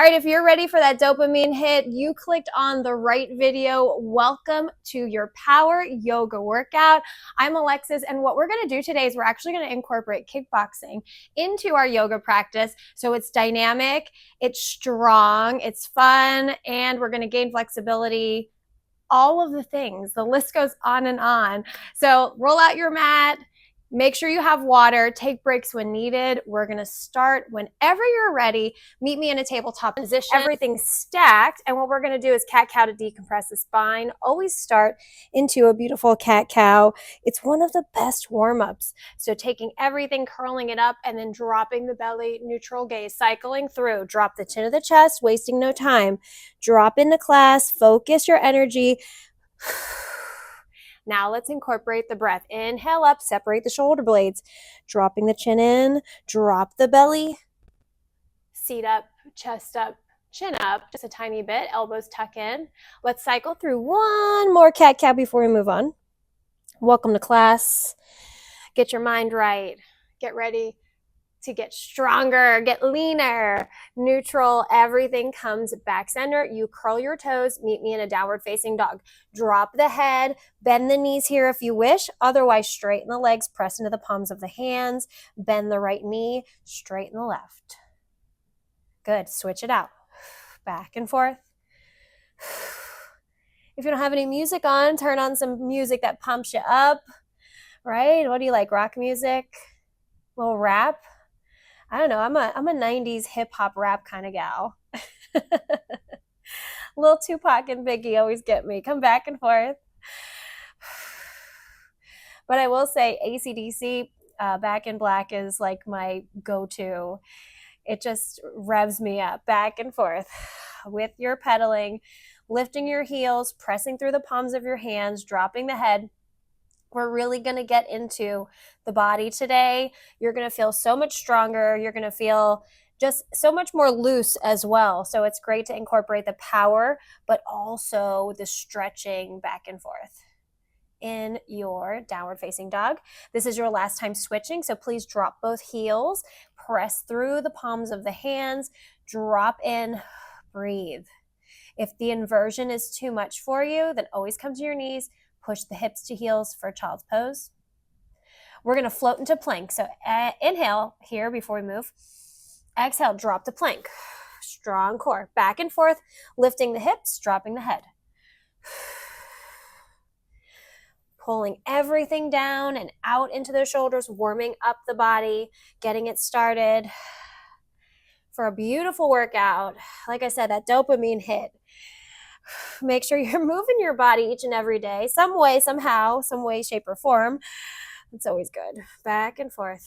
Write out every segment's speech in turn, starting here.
All right, if you're ready for that dopamine hit, you clicked on the right video. Welcome to your power yoga workout. I'm Alexis, and what we're going to do today is we're actually going to incorporate kickboxing into our yoga practice. So it's dynamic, it's strong, it's fun, and we're going to gain flexibility, all of the things. The list goes on and on. So roll out your mat. Make sure you have water, take breaks when needed. We're gonna start whenever you're ready. Meet me in a tabletop position. Everything's stacked, and what we're gonna do is cat-cow to decompress the spine. Always start into a beautiful cat-cow. It's one of the best warm-ups. So taking everything, curling it up, and then dropping the belly, neutral gaze, cycling through. Drop the chin of the chest, wasting no time. Drop into class, focus your energy. Now let's incorporate the breath. Inhale up, separate the shoulder blades. Dropping the chin in, drop the belly. Seat up, chest up, chin up, just a tiny bit, elbows tuck in. Let's cycle through one more cat-cow before we move on. Welcome to class. Get your mind right. Get ready to get stronger, get leaner, neutral, everything comes back center. You curl your toes, meet me in a downward facing dog. Drop the head, bend the knees here if you wish. Otherwise, straighten the legs, press into the palms of the hands, bend the right knee, straighten the left. Good, switch it out. Back and forth. If you don't have any music on, turn on some music that pumps you up, right? What do you like, rock music? A little rap? I don't know. I'm a 90s hip hop rap kind of gal. Little Tupac and Biggie always get me. Come back and forth. But I will say AC/DC, Back in Black is like my go-to. It just revs me up back and forth with your pedaling, lifting your heels, pressing through the palms of your hands, dropping the head. We're really going to get into the body today. You're going to feel so much stronger. You're going to feel just so much more loose as well. So it's great to incorporate the power, but also the stretching back and forth in your downward facing dog. This is your last time switching, so please drop both heels, press through the palms of the hands, drop in, breathe. If the inversion is too much for you, then always come to your knees. Push the hips to heels for child's pose. We're going to float into plank. So inhale here before we move. Exhale, drop the plank. Strong core. Back and forth, lifting the hips, dropping the head. Pulling everything down and out into the shoulders, warming up the body, getting it started for a beautiful workout. Like I said, that dopamine hit. Make sure you're moving your body each and every day, some way, somehow, some way, shape, or form. It's always good. Back and forth.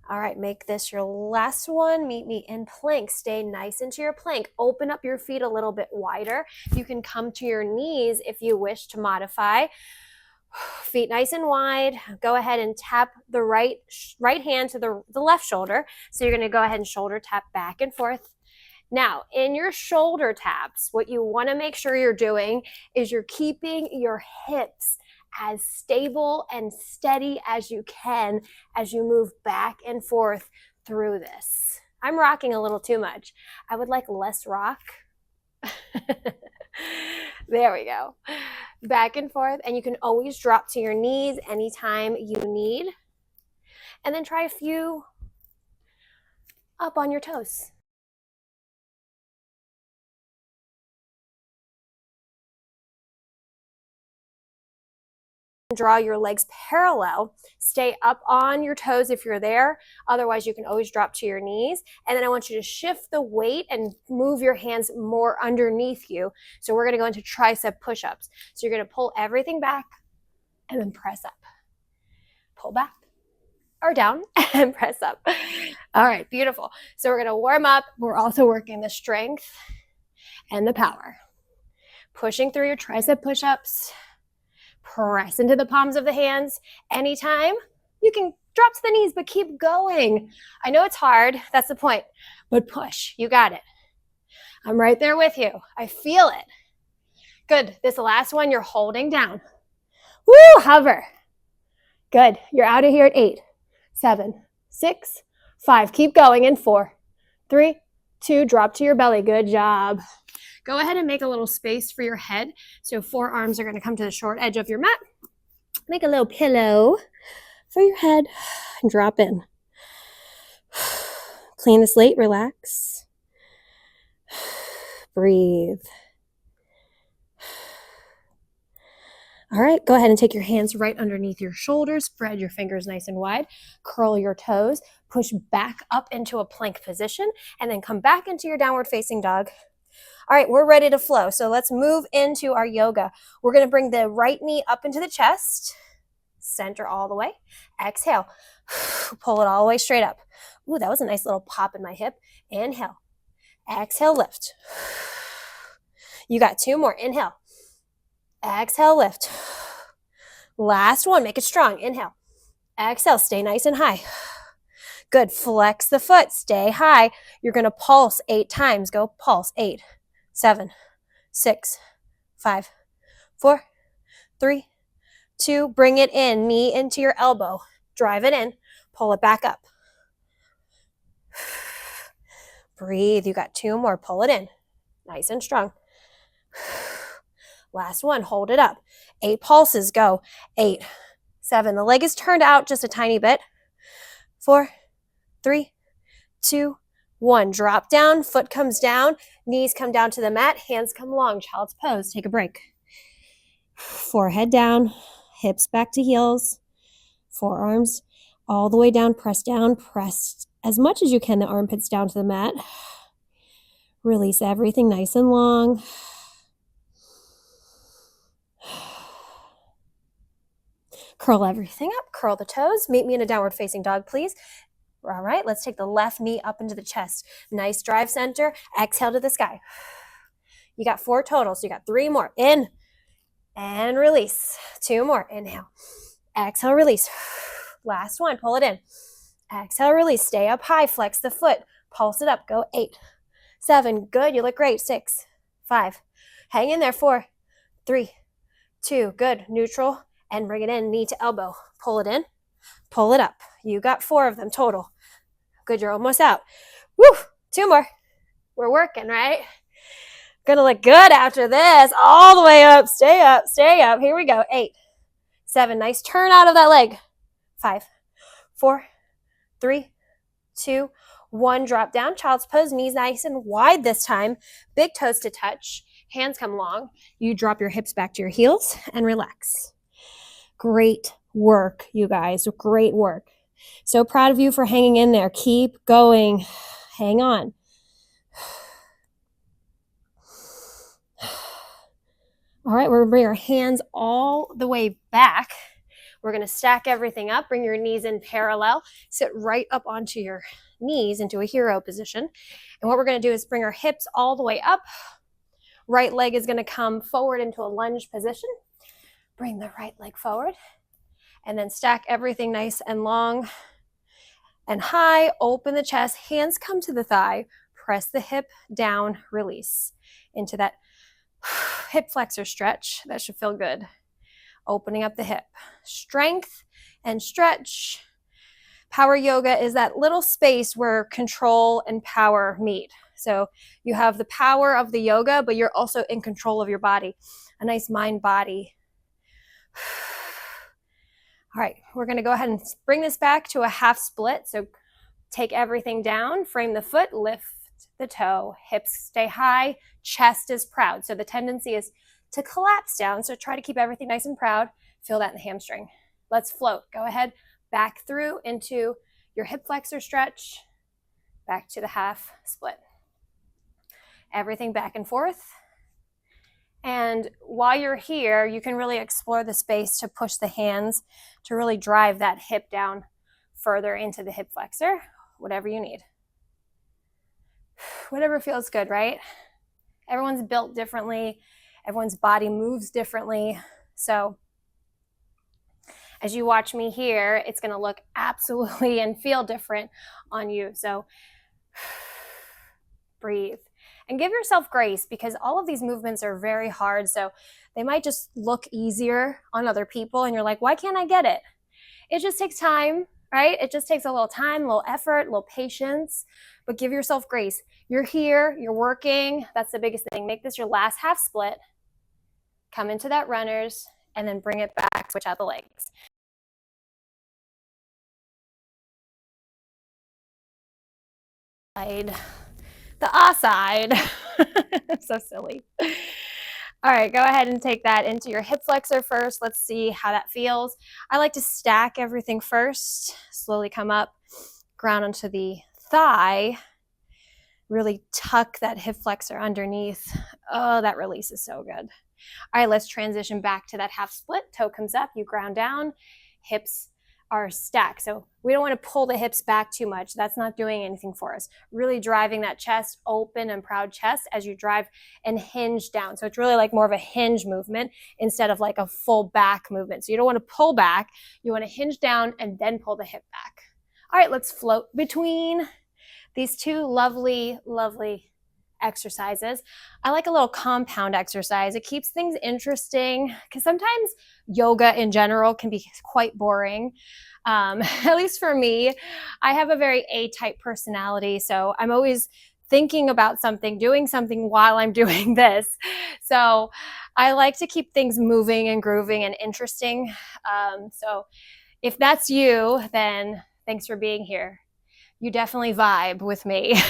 All right, make this your last one. Meet me in plank. Stay nice into your plank. Open up your feet a little bit wider. You can come to your knees if you wish to modify. Feet nice and wide. Go ahead and tap the right hand to the left shoulder. So you're going to go ahead and shoulder tap back and forth. Now, in your shoulder taps, what you want to make sure you're doing is you're keeping your hips as stable and steady as you can as you move back and forth through this. I'm rocking a little too much. I would like less rock. There we go. Back and forth, and you can always drop to your knees anytime you need. And then try a few up on your toes. Draw your legs parallel. Stay up on your toes if you're there. Otherwise, you can always drop to your knees. And then I want you to shift the weight and move your hands more underneath you. So we're going to go into tricep push-ups. So you're going to pull everything back and then press up. Pull back or down and press up. All right, beautiful. So we're going to warm up. We're also working the strength and the power. Pushing through your tricep push-ups. Press into the palms of the hands. Anytime, you can drop to the knees, but keep going. I know it's hard. That's the point. But push. You got it. I'm right there with you. I feel it. Good. This last one, you're holding down. Woo, hover. Good. You're out of here at 8, 7, 6, 5. Keep going in 4, 3, 2. Drop to your belly. Good job. Go ahead and make a little space for your head. So forearms are going to come to the short edge of your mat. Make a little pillow for your head. Drop in. Clean the slate. Relax. Breathe. All right, go ahead and take your hands right underneath your shoulders. Spread your fingers nice and wide. Curl your toes. Push back up into a plank position and then come back into your downward facing dog. All right, we're ready to flow. So let's move into our yoga. We're going to bring the right knee up into the chest. Center all the way. Exhale. Pull it all the way straight up. Ooh, that was a nice little pop in my hip. Inhale. Exhale, lift. You got 2 more. Inhale. Exhale, lift. Last one. Make it strong. Inhale. Exhale. Stay nice and high. Good. Flex the foot. Stay high. You're going to pulse 8 times. Go pulse. 8, 7, 6, 5, 4, 3, 2. Bring it in. Knee into your elbow. Drive it in. Pull it back up. Breathe. You got 2 more. Pull it in. Nice and strong. Last one. Hold it up. 8 pulses. Go. 8, 7. The leg is turned out just a tiny bit. 4, 3, 2, 1. Drop down. Foot comes down. Knees come down to the mat. Hands come long. Child's pose. Take a break. Forehead down. Hips back to heels. Forearms all the way down. Press down. Press as much as you can the armpits down to the mat. Release everything nice and long. Curl everything up. Curl the toes. Meet me in a downward facing dog, please. All right, let's take the left knee up into the chest. Nice drive center. Exhale to the sky. You got 4 total, so you got 3 more. In and release. 2 more. Inhale. Exhale, release. Last one. Pull it in. Exhale, release. Stay up high. Flex the foot. Pulse it up. Go 8, 7. Good. You look great. 6, 5. Hang in there. 4, 3, 2. Good. Neutral. And bring it in. Knee to elbow. Pull it in. Pull it up. You got 4 of them total. Good. You're almost out. Woo. 2 more. We're working, right? Gonna look good after this. All the way up. Stay up. Stay up. Here we go. 8, 7. Nice turn out of that leg. 5, 4, 3, 2, 1. Drop down. Child's pose. Knees nice and wide this time. Big toes to touch. Hands come long. You drop your hips back to your heels and relax. Great work, you guys. Great work. So proud of you for hanging in there. Keep going. Hang on. All right, we're going to bring our hands all the way back. We're going to stack everything up. Bring your knees in parallel. Sit right up onto your knees into a hero position. And what we're going to do is bring our hips all the way up. Right leg is going to come forward into a lunge position. Bring the right leg forward. And then stack everything nice and long and high. Open the chest. Hands come to the thigh. Press the hip down. Release into that hip flexor stretch. That should feel good. Opening up the hip. Strength and stretch. Power yoga is that little space where control and power meet. So you have the power of the yoga, but you're also in control of your body. A nice mind-body. All right, we're going to go ahead and bring this back to a half split. So take everything down, frame the foot, lift the toe, hips stay high, chest is proud. So the tendency is to collapse down. So try to keep everything nice and proud. Feel that in the hamstring. Let's float. Go ahead, back through into your hip flexor stretch, back to the half split. Everything back and forth. And while you're here, you can really explore the space to push the hands to really drive that hip down further into the hip flexor, whatever you need. Whatever feels good, right? Everyone's built differently. Everyone's body moves differently. So as you watch me here, it's going to look absolutely and feel different on you. So breathe. And give yourself grace because all of these movements are very hard. So they might just look easier on other people. And you're like, why can't I get it? It just takes time. right? It just takes a little time, a little effort, a little patience, but give yourself grace. You're here, you're working. That's the biggest thing. Make this your last half split. Come into that runners and then bring it back, switch out the legs. The ah side. So silly. All right, go ahead and take that into your hip flexor first. Let's see how that feels. I like to stack everything first, slowly come up, ground onto the thigh, really tuck that hip flexor underneath. Oh, that release is so good. All right, let's transition back to that half split. Toe comes up, you ground down, hips are stacked. So we don't want to pull the hips back too much. That's not doing anything for us. Really driving that chest, open and proud chest as you drive and hinge down. So it's really like more of a hinge movement instead of like a full back movement. So you don't want to pull back. You want to hinge down and then pull the hip back. All right, let's float between these two lovely, lovely exercises. I like a little compound exercise. It keeps things interesting because sometimes yoga in general can be quite boring. At least for me, I have a very A-type personality, so I'm always thinking about something, doing something while I'm doing this. So I like to keep things moving and grooving and interesting. So if that's you, then thanks for being here. You definitely vibe with me.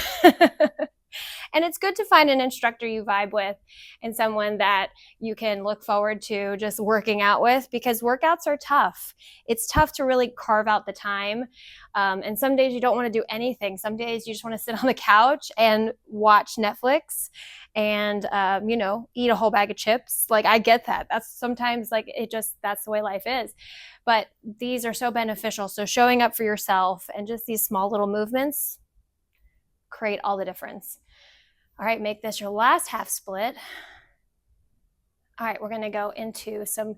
And it's good to find an instructor you vibe with and someone that you can look forward to just working out with, because workouts are tough. It's tough to really carve out the time. And some days you don't want to do anything. Some days you just want to sit on the couch and watch Netflix and, eat a whole bag of chips. Like, I get that. That's sometimes like that's the way life is. But these are so beneficial. So showing up for yourself and just these small little movements create all the difference. All right, make this your last half split. All right, we're gonna go into some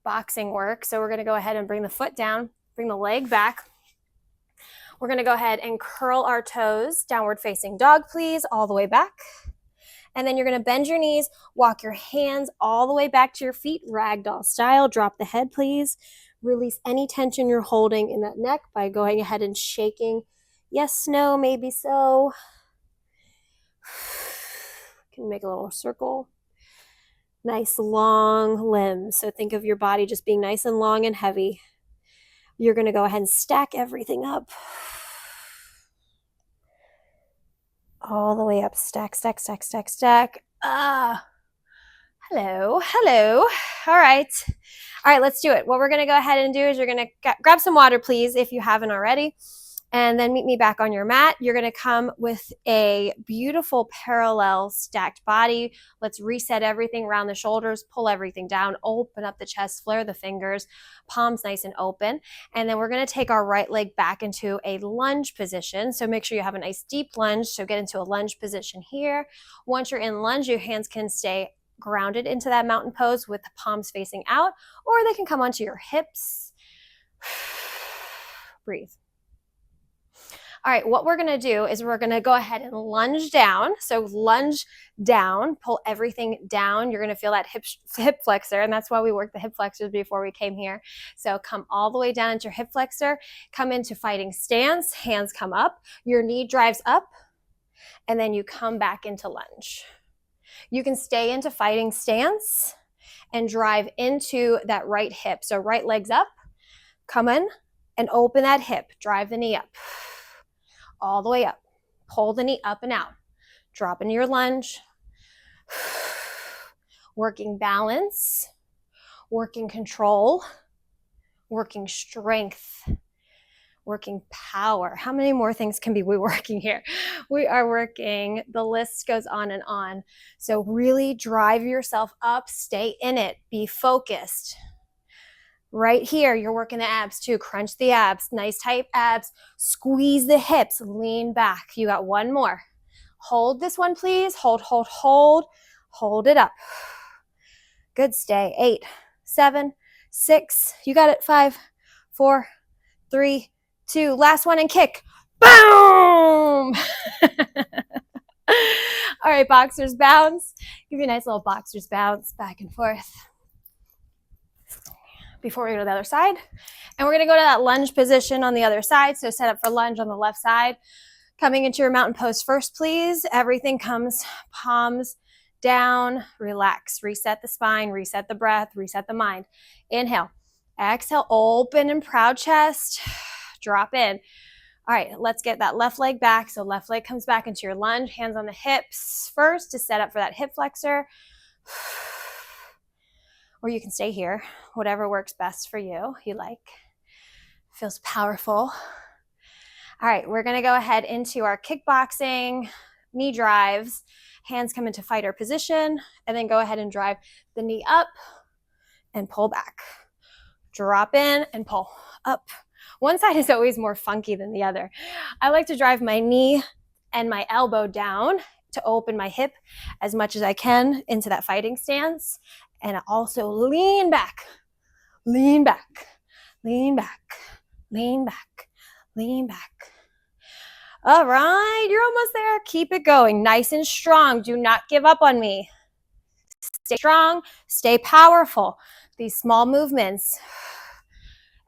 boxing work. So we're gonna go ahead and bring the foot down, bring the leg back. We're gonna go ahead and curl our toes, downward facing dog, please, all the way back. And then you're gonna bend your knees, walk your hands all the way back to your feet, ragdoll style. Drop the head, please. Release any tension you're holding in that neck by going ahead and shaking. Yes, no, maybe so. Can make a little circle. Nice long limbs. So think of your body just being nice and long and heavy. You're going to go ahead and stack everything up. All the way up. Stack, stack, stack, stack, stack. Hello. All right, let's do it. What we're going to go ahead and do is you're going to grab some water, please, if you haven't already. And then meet me back on your mat. You're gonna come with a beautiful parallel stacked body. Let's reset everything around the shoulders, pull everything down, open up the chest, flare the fingers, palms nice and open. And then we're gonna take our right leg back into a lunge position. So make sure you have a nice deep lunge. So get into a lunge position here. Once you're in lunge, your hands can stay grounded into that mountain pose with the palms facing out, or they can come onto your hips. Breathe. All right, what we're gonna do is we're gonna go ahead and lunge down. So lunge down, pull everything down. You're gonna feel that hip flexor, and that's why we worked the hip flexors before we came here. So come all the way down into your hip flexor, come into fighting stance, hands come up, your knee drives up, and then you come back into lunge. You can stay into fighting stance and drive into that right hip. So right leg's up, come in and open that hip, drive the knee up. All the way up. Pull the knee up and out. Drop into your lunge. Working balance, working control, working strength, working power. How many more things can we working here? We are working, the list goes on and on. So really drive yourself up, stay in it, be focused. Right here, you're working the abs too. Crunch the abs, nice tight abs. Squeeze the hips, lean back. You got one more. Hold this one, please. Hold, hold, hold. Hold it up. Good, stay. 8, 7, 6. You got it. 5, 4, 3, 2. Last one and kick. Boom! All right, boxers bounce. Give you a nice little boxers bounce back and forth. before we go to the other side. And we're going to go to that lunge position on the other side. So set up for lunge on the left side. Coming into your mountain pose first, please. Everything comes palms down, relax, reset the spine, reset the breath, reset the mind. Inhale, exhale, open and proud chest, drop in. All right, let's get that left leg back. So left leg comes back into your lunge, hands on the hips first to set up for that hip flexor. Or you can stay here, whatever works best for you, you like. Feels powerful. All right, we're gonna go ahead into our kickboxing knee drives. Hands come into fighter position, and then go ahead and drive the knee up and pull back. Drop in and pull up. One side is always more funky than the other. I like to drive my knee and my elbow down to open my hip as much as I can into that fighting stance. And also lean back, lean back, lean back, lean back, lean back. All right, you're almost there. Keep it going, nice and strong. Do not give up on me. Stay strong, stay powerful. These small movements.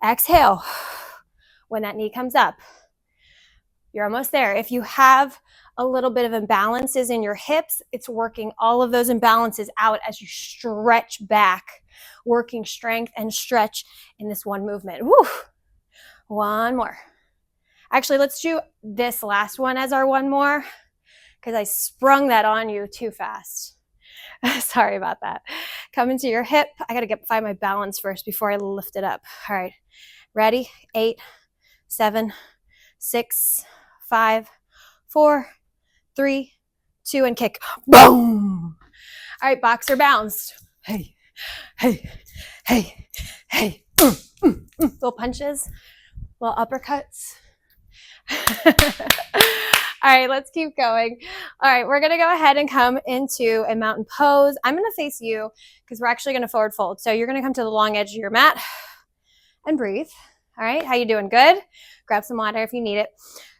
Exhale when that knee comes up. You're almost there. If you have a little bit of imbalances in your hips, it's working all of those imbalances out as you stretch back, working strength and stretch in this one movement. Woo! One more. Actually, let's do this last one as our one more, because I sprung that on you too fast. Sorry about that. Come into your hip. I got to find my balance first before I lift it up. All right. Ready? 8, 7, 6, 5, 4, 3, 2, and kick. Boom! All right, boxer bounced. Hey, hey, hey, hey. Little punches, little uppercuts. All right, let's keep going. All right, we're gonna go ahead and come into a mountain pose. I'm gonna face you because we're actually gonna forward fold. So you're gonna come to the long edge of your mat and breathe. All right, how you doing? Good? Grab some water if you need it.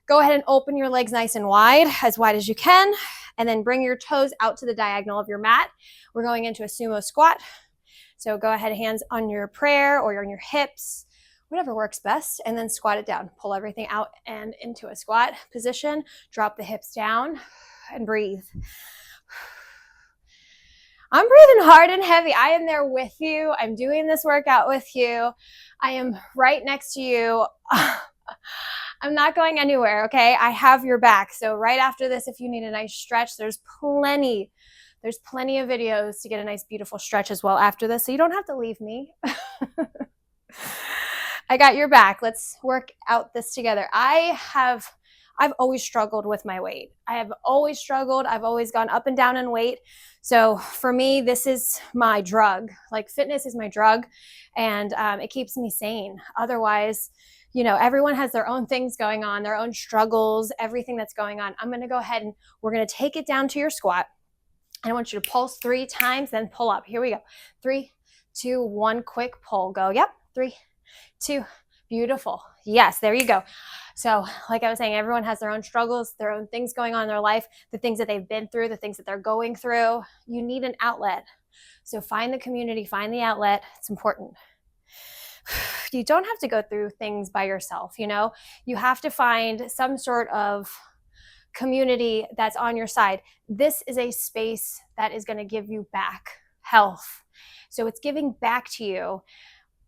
Go ahead and open your legs nice and wide as you can, and then bring your toes out to the diagonal of your mat. We're going into a sumo squat. So go ahead, hands on your prayer or on your hips, whatever works best, and then squat it down. Pull everything out and into a squat position. Drop the hips down and breathe. I'm breathing hard and heavy. I am there with you. I'm doing this workout with you. I am right next to you. I'm not going anywhere, okay? I have your back. So right after this, if you need a nice stretch, there's plenty of videos to get a nice, beautiful stretch as well after this. So you don't have to leave me. I got your back. Let's work out this together. I've always struggled with my weight. I have always struggled. I've always gone up and down in weight. So for me, this is my drug. Like fitness is my drug, and it keeps me sane. Otherwise, you know, everyone has their own things going on, their own struggles, everything that's going on. I'm going to go ahead and we're going to take it down to your squat. And I want you to pulse 3 times, then pull up. Here we go. 3, 2, 1, quick pull. Go. Yep. 3, 2, beautiful. Yes, there you go. So like I was saying, everyone has their own struggles, their own things going on in their life, the things that they've been through, the things that they're going through. You need an outlet. So find the community, find the outlet. It's important. You don't have to go through things by yourself, you know? You have to find some sort of community that's on your side. This is a space that is going to give you back health. So it's giving back to you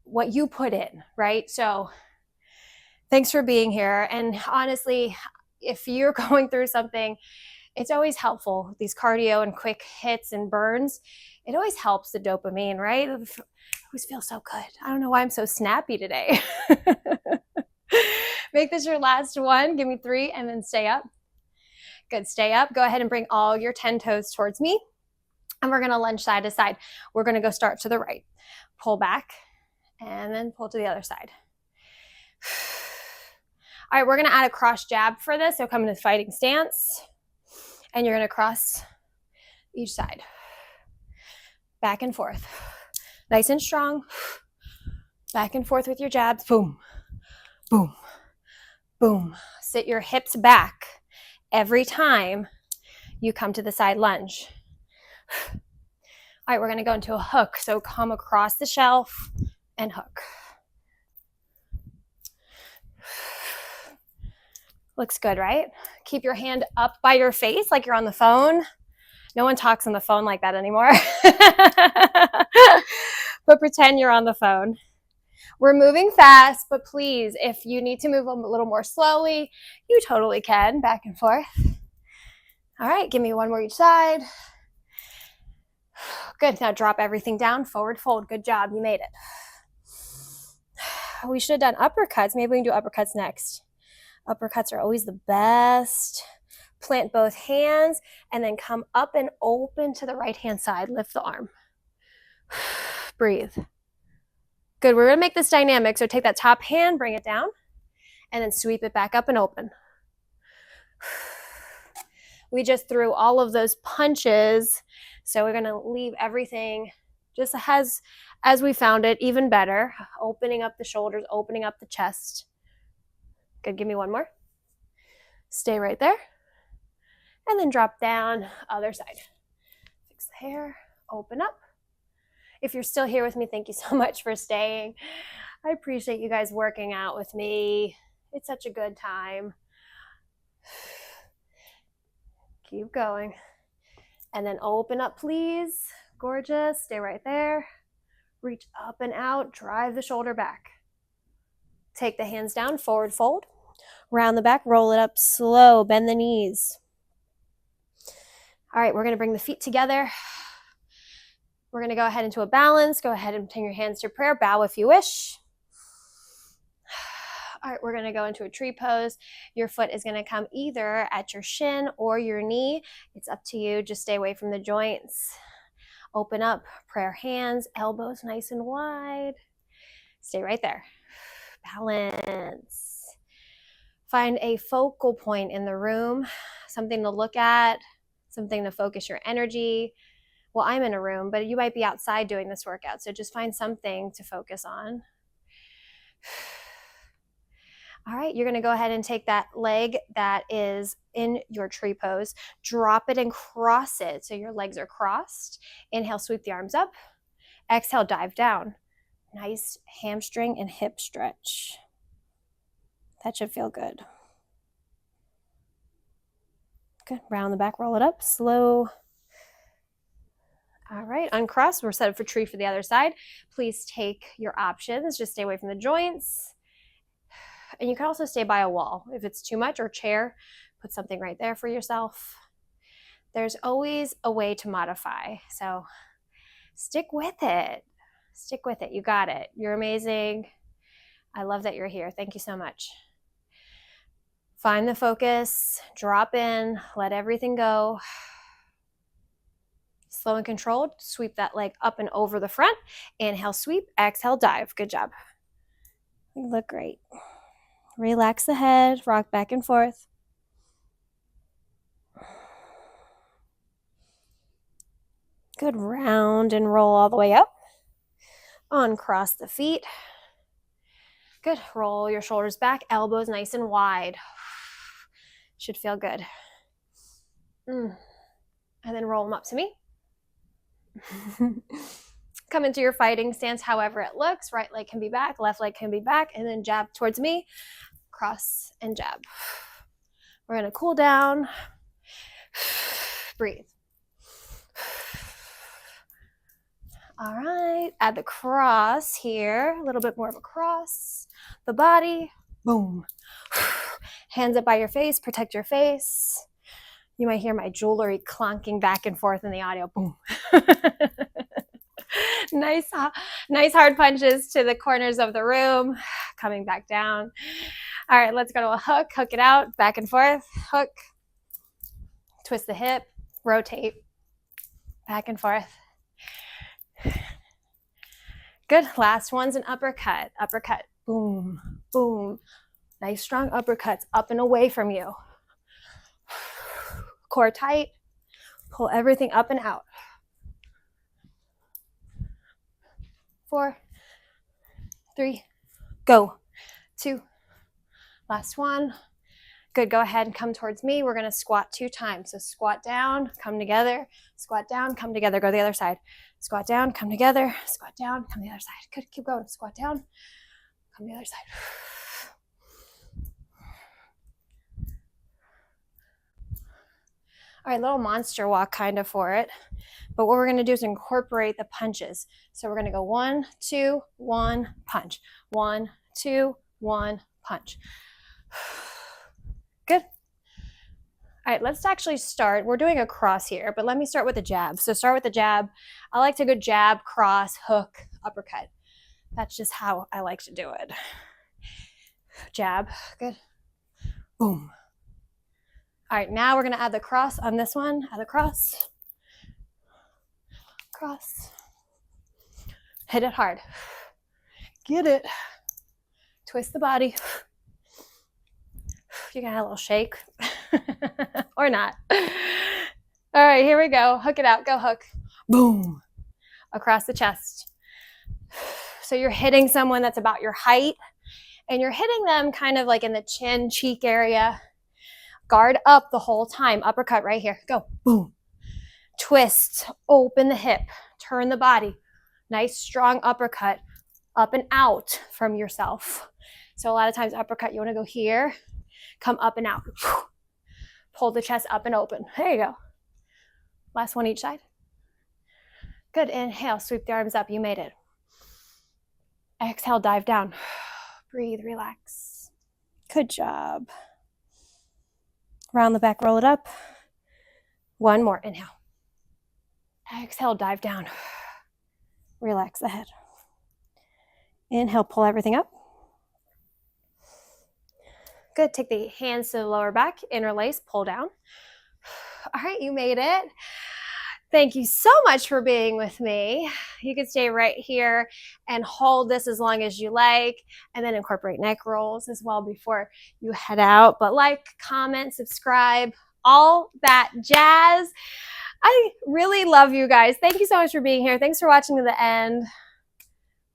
what you put in, right? So thanks for being here. And honestly, if you're going through something, it's always helpful. These cardio and quick hits and burns, it always helps the dopamine, right? It always feels so good. I don't know why I'm so snappy today. Make this your last one. Give me 3 and then stay up. Good, stay up. Go ahead and bring all your 10 toes towards me. And we're gonna lunge side to side. We're gonna go start to the right. Pull back and then pull to the other side. All right, we're gonna add a cross jab for this. So come into fighting stance. And you're gonna cross each side. Back and forth. Nice and strong. Back and forth with your jabs. Boom, boom, boom. Sit your hips back every time you come to the side lunge. All right, we're gonna go into a hook. So come across the shelf and hook. Looks good, right? Keep your hand up by your face like you're on the phone. No one talks on the phone like that anymore. But pretend you're on the phone. We're moving fast, but please, if you need to move a little more slowly, you totally can. Back and forth. All right, give me one more each side. Good. Now drop everything down, forward fold. Good job. You made it. We should have done uppercuts. Maybe we can do uppercuts next. Uppercuts are always the best. Plant both hands and then come up and open to the right hand side. Lift the arm. Breathe. Good. We're going to make this dynamic. So take that top hand, bring it down, and then sweep it back up and open. We just threw all of those punches. So we're going to leave everything just as we found it, even better. Opening up the shoulders, opening up the chest. Good. Give me one more. Stay right there. And then drop down, other side. Fix the hair, open up. If you're still here with me, thank you so much for staying. I appreciate you guys working out with me. It's such a good time. Keep going. And then open up, please. Gorgeous. Stay right there. Reach up and out. Drive the shoulder back. Take the hands down, forward fold. Round the back, roll it up slow. Bend the knees. All right, we're going to bring the feet together. We're going to go ahead into a balance. Go ahead and bring your hands to prayer. Bow if you wish. All right, we're going to go into a tree pose. Your foot is going to come either at your shin or your knee. It's up to you. Just stay away from the joints. Open up, prayer hands, elbows nice and wide. Stay right there. Balance. Find a focal point in the room, something to look at, something to focus your energy. Well, I'm in a room, but you might be outside doing this workout, so just find something to focus on. All right, you're going to go ahead and take that leg that is in your tree pose, drop it and cross it so your legs are crossed. Inhale, sweep the arms up. Exhale, dive down. Nice hamstring and hip stretch. That should feel good. Good. Round the back, roll it up, slow. All right, uncross. We're set up for tree for the other side. Please take your options. Just stay away from the joints. And you can also stay by a wall. If it's too much, or chair, put something right there for yourself. There's always a way to modify. So stick with it. Stick with it. You got it. You're amazing. I love that you're here. Thank you so much. Find the focus, drop in, let everything go. Slow and controlled, sweep that leg up and over the front. Inhale, sweep, exhale, dive. Good job. You look great. Relax the head, rock back and forth. Good, round and roll all the way up. Uncross the feet. Good, roll your shoulders back, elbows nice and wide. Should feel good. And then roll them up to me. Come into your fighting stance however it looks. Right leg can be back, left leg can be back, and then jab towards me. Cross and jab. We're going to cool down. Breathe. All right, add the cross here. A little bit more of a cross. The body. Boom. Hands up by your face. Protect your face. You might hear my jewelry clonking back and forth in the audio. Boom. Nice hard punches to the corners of the room. Coming back down. All right, let's go to a hook. Hook it out. Back and forth. Hook. Twist the hip. Rotate. Back and forth. Good. Last one's an uppercut. Uppercut. Boom. Boom. Nice strong uppercuts up and away from you. Core tight. Pull everything up and out. 4, 3, go. 2. Last one. Good, go ahead and come towards me. We're gonna squat 2 times. So squat down, come together, squat down, come together, go to the other side. Squat down, come together, squat down, come to the other side. Good, keep going, squat down, come to the other side. All right, little monster walk kind of for it. But what we're gonna do is incorporate the punches. So we're gonna go 1, 2, 1, punch. 1, 2, 1, punch. Good. All right, let's actually start. We're doing a cross here, but let me start with a jab. So start with the jab. I like to go jab, cross, hook, uppercut. That's just how I like to do it. Jab, good. Boom. All right, now we're gonna add the cross on this one. Add the cross. Cross. Hit it hard. Get it. Twist the body. You got a little shake. Or not. All right, here we go. Hook it out. Go hook. Boom. Across the chest. So you're hitting someone that's about your height, and you're hitting them kind of like in the chin, cheek area. Guard up the whole time. Uppercut right here. Go. Boom. Twist. Open the hip. Turn the body. Nice, strong uppercut. Up and out from yourself. So a lot of times uppercut, you want to go here. Come up and out. Pull the chest up and open. There you go. Last one each side. Good. Inhale. Sweep the arms up. You made it. Exhale. Dive down. Breathe. Relax. Good job. Round the back. Roll it up. One more. Inhale. Exhale. Dive down. Relax the head. Inhale. Pull everything up. Good. Take the hands to the lower back, interlace, pull down. All right, you made it. Thank you so much for being with me. You can stay right here and hold this as long as you like, and then incorporate neck rolls as well before you head out. But like, comment, subscribe, all that jazz. I really love you guys. Thank you so much for being here. Thanks for watching to the end.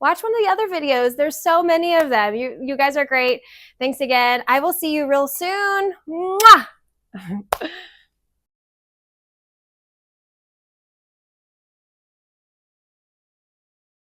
Watch one of the other videos. There's so many of them. You guys are great. Thanks again. I will see you real soon. Mwah!